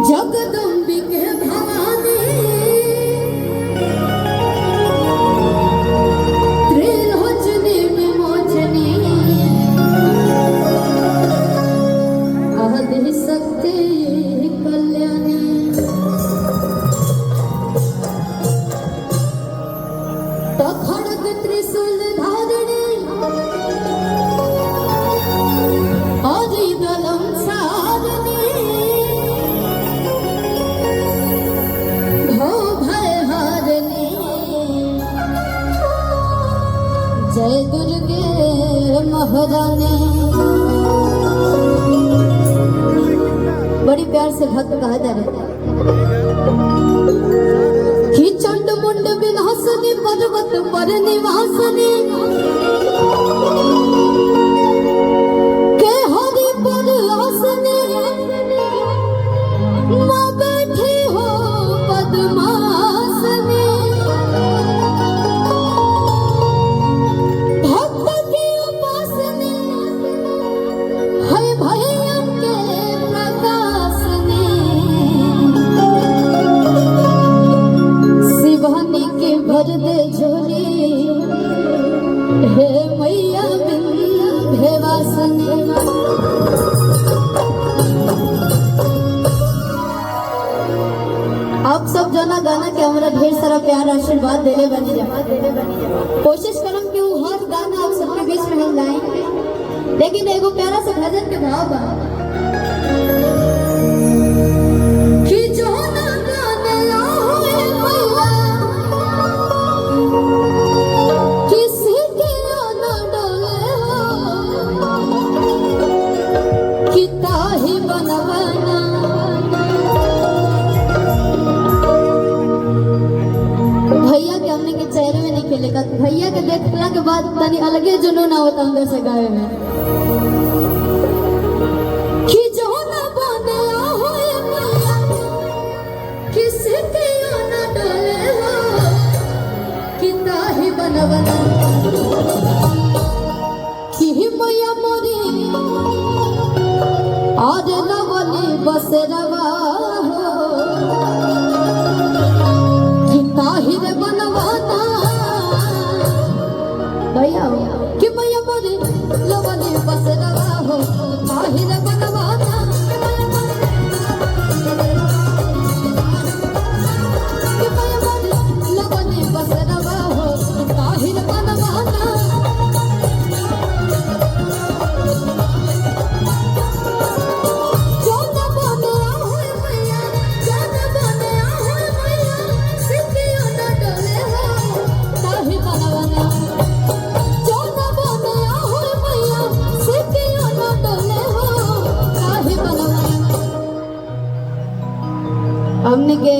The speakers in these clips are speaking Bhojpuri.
जगदम्बिके भवानी त्रिलोचनी विमोचनी आदि शक्ति कल्याणी खड़ग त्रिशूल धारिणी दलम सारणी भो भय हारणी जय दुर्गे महारानी। बड़ी प्यार से भक्त कहा जा रहा है चंड मुंड विनाशनी पर्वत पर निवासनी के हरि पर आसनी मां बैठी हो पद्मासनी भक्त की उपासनी है भयं के प्रकाशनी शिवानी के भर दे झोली हे मैया विंध्यवासिनी। आप सब जना गाना के हमरा ढेर सारा प्यार आशीर्वाद देले बनी जा। कोशिश करम कि वो हर गाना आप सबके बीच में हम गाएं, लेकिन एगो प्यारा सा भजन के भाव बा कि जो ना गाने आए मैया किसी के ना डोले हो कि ताही बनवाना भैया के हमने के चेहरे में नहीं खेलेगा। भैया के देखला के बाद तनी अलगे जुनून आवता अंदर से गावे में कि जो ना बने होए मैया किसी के ना डोले हो कि ताही बनवना कि मैया मोरी आज नवली बसरवा हो कि ताहिर बनवाना भैया कि मैया मोरी लवली बसरवा हो ताहिर बनवाना कि मैया मोरी लवली बसरवा हो ताहिर बनवाना हमने के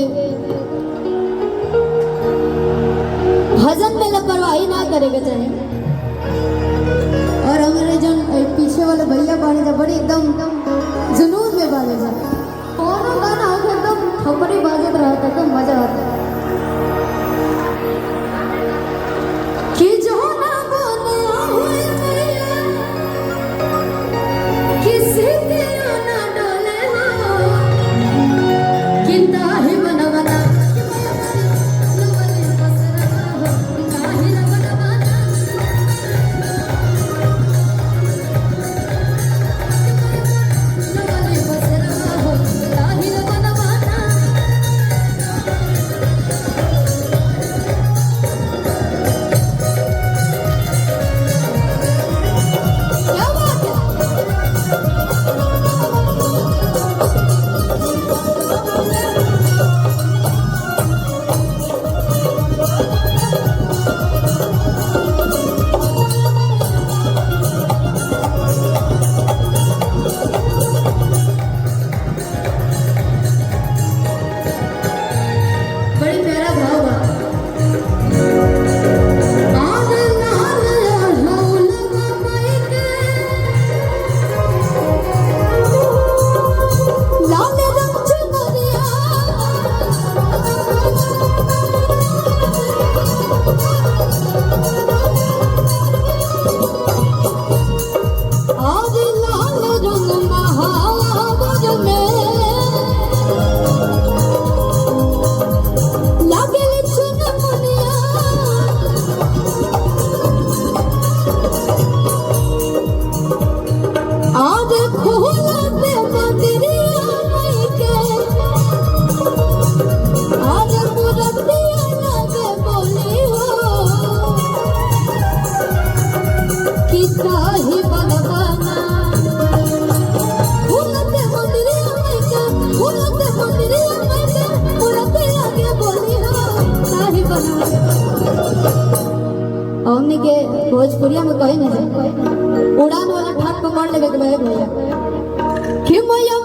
भजन में लापरवाही ना करेगा चाहिए। और हमारे जो पीछे वाले भैया बाने जा बड़ी एकदम जुनून में बाजे जा कोनो गाना हो एकदम थपड़ी बाजत रहा था तो मजा आता कि जो ना बोले हुए मैया किसी के ना डोले हो कि ताही बनवना लवली बसरवा हो ताही बनवना लवली बसरवा भोजपुरिया में कहे नहीं उड़ान वाला ठाट पकड़ लेवे के भैया कि मैया